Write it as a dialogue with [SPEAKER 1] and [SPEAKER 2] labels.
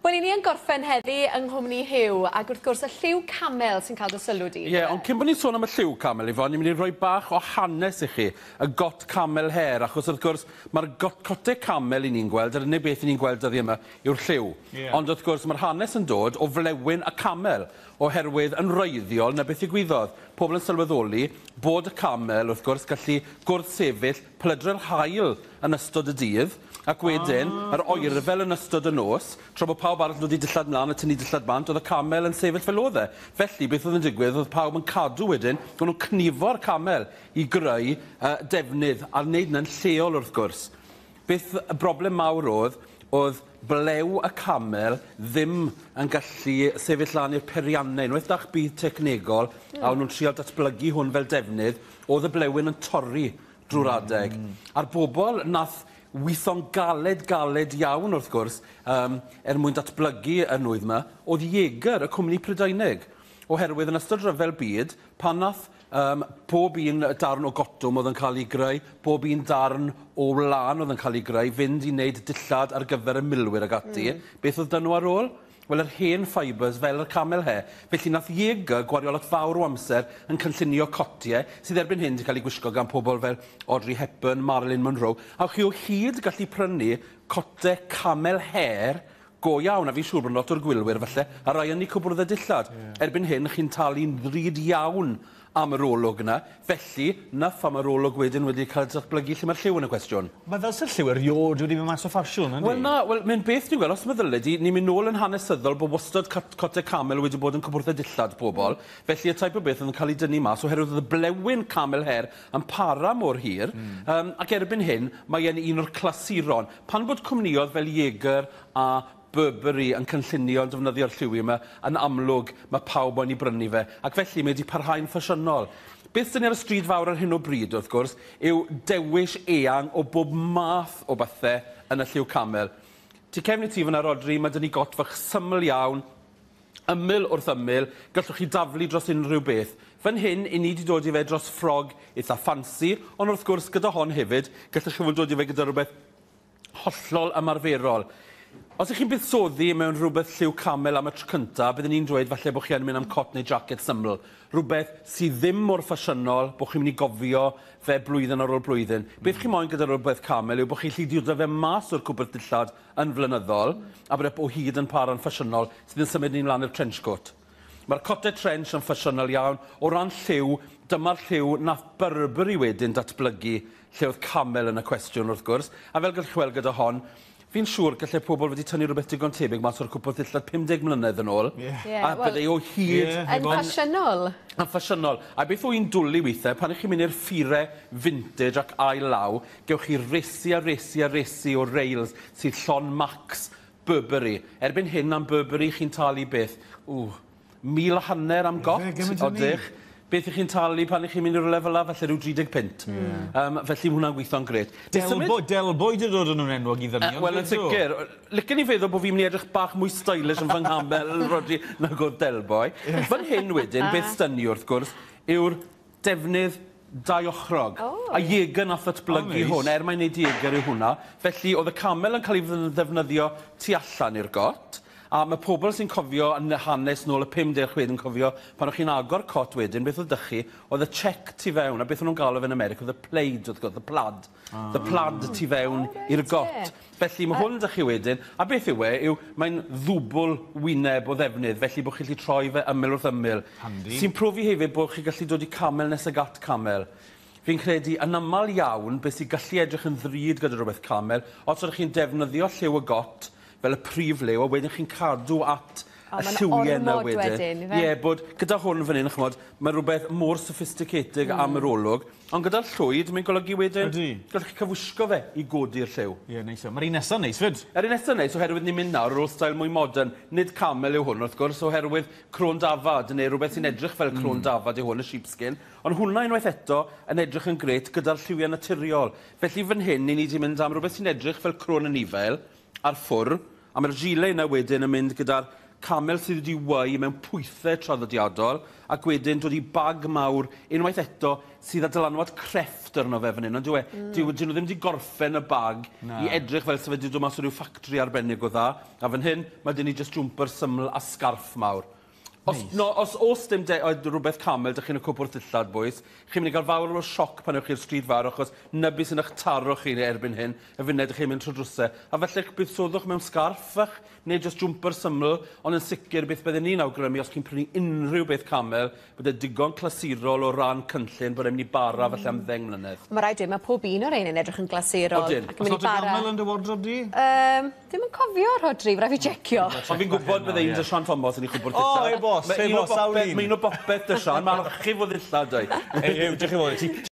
[SPEAKER 1] Wel, ni yn gorffen heddi yng Nghwmni Hiw, ac wrth gwrs y lliw camel sy'n cael dy sylw di.
[SPEAKER 2] Ie, ond cyn bod ni'n sôn am y lliw camel, Ifan, ni'n mynd i roi bach o hanes i chi, y got camel her, achos wrth gwrs mae'r cotau camel i ni'n gweld, yr unig beth i ni'n gweld dyddi yma yw'r lliw. Ond wrth gwrs mae'r hanes yn dod o flewyn y camel, oherwydd yn wreiddiol na beth ddigwyddodd. Pobl yn sylweddoli bod y camel, wrth gwrs, gallu gwrdd-sefyll plydre'r haul yn ystod y dydd, ac wedyn, yr oerfel yn ystod y nos, tra bod pawb arall wedi dillad mlaen a tynnu dillad bant, oedd y camel yn sefyll fel oedd e. Felly, beth oedd yn digwydd, oedd pawb yn cadw wedyn, oedd nhw'n cnifo'r camel i greu defnydd, a wneud yna'n lleol wrth gwrs. Beth y broblem mawr oedd blew y camel ddim yn gallu sefyll lan i'r periannau. Unwaith da'ch byd technegol, a o'n nhw'n trial datblygu hwn fel defnydd, oedd y blewyn yn torri drwy'r adeg. A'r bobl nath weithio'n galed iawn wrth gwrs, mwyn datblygu y nwydd yma, oedd Jaeger, y cwmni Prydeinig. Oherwydd yn ystod ryfel byd, pan nath pob un darn o gotwm oedd yn cael ei greu, pob un darn o wlan oedd yn cael ei greu, fynd i wneud dillad ar gyfer y milwyr ag ati. Beth oedd dyn nhw ar ôl? Wel, yr hen fibres fel y camel he. Felly nath Jaeger gwario lot fawr o amser yn cynllunio cotiau, sydd erbyn hyn wedi cael ei gwisgo gan pobl fel Audrey Hepburn, Marilyn Monroe. A chi o hyd gallu prynu cotau camel her go iawn, a fi'n siŵr bod lot o'r gwylwyr falle, a rai yn ei cwbwrdd y dillad. Erbyn hyn, chi'n talu'n ddrud iawn am yr olwg yna, felly nath am yr olwg wedyn wedi cael datblygu lle mae'r lliw yn y cwestiwn.
[SPEAKER 3] Mae fel sy'r lliw eriod wedi mynd mas o ffasiwn, ynddi?
[SPEAKER 2] Wel na, mae'n beth ni'n gweld, os meddylia di, ni'n mynd nôl yn hanesyddol bod wastad cotau camel wedi bod yn cwbwrdd y dillad pobl, felly y taip o beth yn cael ei dynnu mas, oherwydd oedd y blewyn camel her yn para mor hir, ac erbyn hyn, mae'n un o'r clasuron. Pan bod cwmniodd fel Jaeger a Burberry yn cynllunio yn defnyddio'r lliwi yma, yn amlwg mae pawb yn ei brynu fe, ac felly mae wedi parhau'n ffasiynol. Beth sy'n ar y stryd fawr ar hyn o bryd, wrth gwrs, yw dewis eang o bob math o bethau yn y lliw camel. Tu cefn i ti fyna, Rodri, mae dyn ni got fach syml iawn, ymyl wrth ymyl, gallwch chi daflu dros unrhyw beth. Fan hyn, i ni wedi dod i fe dros ffrog eitha ffansi, ond wrth gwrs gyda hon hefyd, gallwch chi dod i fe gyda rhywbeth hollol ymarferol. Os ych chi'n buddsoddi mewn rhywbeth lliw camel am y tro cyntaf, byddwn ni'n dweud falle bod chi yn mynd am cot neu jacket syml. Rhywbeth sydd ddim mor ffasiynol, bod chi'n mynd i gofio fe blwyddyn ar ôl blwyddyn. Beth chi'n moyn gyda rhywbeth camel yw bod chi'n lli diwrdo fe mas o'r cwbl dillad yn flynyddol, a bod o hyd yn para'n ffasiynol sydd yn symud ni'n lan i'r trenchcoat. Mae'r cotau trench yn ffasiynol iawn. O ran lliw, dyma'r lliw nath Burberry wedyn datblygu lle oedd camel yn y cwestiwn wrth gwrs. A fel gallwch chi weld gyda hon, fi'n siŵr gallai pobl wedi tynnu rhywbeth digon tebyg mas o'r cwbl dillad 50 mlynedd yn ôl. A byddai o hyd...
[SPEAKER 1] Yn ffasiynol.
[SPEAKER 2] Yn ffasiynol. A beth o un dwlu weithiau, pan ych chi'n mynd i'r ffyrau vintage ac ail law, gewch chi resi o rails sydd llon Max Burberry. Erbyn hyn am Burberry chi'n talu beth? 1,500 am got, odych. Beth ych chi'n talu pan ych chi'n mynd i'r lefel a, felly rhyw 30 pint. Felly hwnna'n gweithio'n gret.
[SPEAKER 3] Delboi dy dod yn nhw'n enwog i ddynnu.
[SPEAKER 2] Wel, yn sicr. Licen i feddwl bod fi'n mynd i edrych bach mwy stylish yn fy nghamel Rodri nag o Delboi. Fan hyn wedyn, beth stynnu wrth gwrs, yw'r defnydd daiochrog. A Jaeger nath datblygu hwn, mae'n neud Jaeger yw hwnna. Felly, oedd y camel yn cael ei ddefnyddio tu allan i'r got. A mae pobl sy'n cofio yn hanes nôl y 50 yn cofio pan o'ch chi'n agor cot wedyn, beth oedd dych chi, oedd y check tu fewn, a beth o'n nhw'n galw fe'n America, oedd y plaid, oedd y plad. The plad tu fewn i'r got. Felly mae hwn dych chi wedyn, a beth yw mae'n ddwbl wyneb o ddefnydd, felly bod chi'n gallu troi fe ymyl wrth ymyl. Sy'n profi hefyd bod chi'n gallu dod i camel nes ag at camel. Fi'n credu yn aml iawn beth sy'n gallu edrych yn ddrud gyda rhywbeth camel, os ydych chi'n defnyddio lliw y got, fel y prif lew, a wedyn chi'n cadw at y lliwiau yna wedyn. Ie, bod gyda hwn fan hyn, chmod, mae rhywbeth mor sophisticated am yr olwg, ond gyda'r llwyd, mae'n golygu wedyn, gallwch chi cyfwisgo fe i godi'r lliw.
[SPEAKER 3] Ie, neis. Mae'r un nesaf neis, fyd?
[SPEAKER 2] Yr un nesaf neis, oherwydd ni'n mynd nawr ar ôl stael mwy modern. Nid camel yw hwn, wrth gwrs, oherwydd crôn dafad, neu rhywbeth sy'n edrych fel crôn dafad yw hwn, y sheepskin. Ond hwnna unwaith eto yn edrych yn gret gyda'r lliwiau naturiol. Felly fan hyn, ni wedi mynd am rhywbeth sy'n edrych fel crôn y nifel, ar ffwr, a mae'r gilet yna wedyn yn mynd gyda'r camel sydd wedi wei mewn pwythau traddodiadol, ac wedyn dod i bag mawr, unwaith eto, sydd â dylanwad crefft arno fe fan hyn, ond dwi nhw ddim wedi gorffen y bag i edrych fel sef wedi dod mas o ryw ffactri arbennig o dda, a fan hyn, mae dyn ni just jwmper syml a sgarff mawr. Os oes dim rhywbeth camel, dych chi'n y cwpwr dillad, boys, chi'n mynd i gael fawr o sioc pan ywch chi'r stryd fawr, achos nybu sy'n eich taro chi erbyn hyn, y funed ych chi'n mynd trwy drwsau. A felly buddsodwch mewn sgarff eich, neu jyst jwmper syml, ond yn sicr beth byddwn ni'n awgrymu os chi'n prynu unrhyw beth camel, bod e digon clasurol o ran cynllun bod e'n mynd i bara falle am 10 mlynedd.
[SPEAKER 1] Mae rhaid dweud, mae pob un o'r ein yn edrych yn glasurol.
[SPEAKER 2] Odyn.
[SPEAKER 3] Os not y gamel yn dy wardrobe di?
[SPEAKER 1] Ddim yn cofio, Rodri, rhaid fi jecio.
[SPEAKER 2] Ond fi'n gwybod bydde un dy Sian Thomas yn ei chwbwr
[SPEAKER 3] O,
[SPEAKER 2] dillad.
[SPEAKER 3] ei bos, sawl un.
[SPEAKER 2] Mae un o bopeth dy Sian, mae'n archif o ddillad, dweud.
[SPEAKER 3] Ei, diolch yn fawr i ti.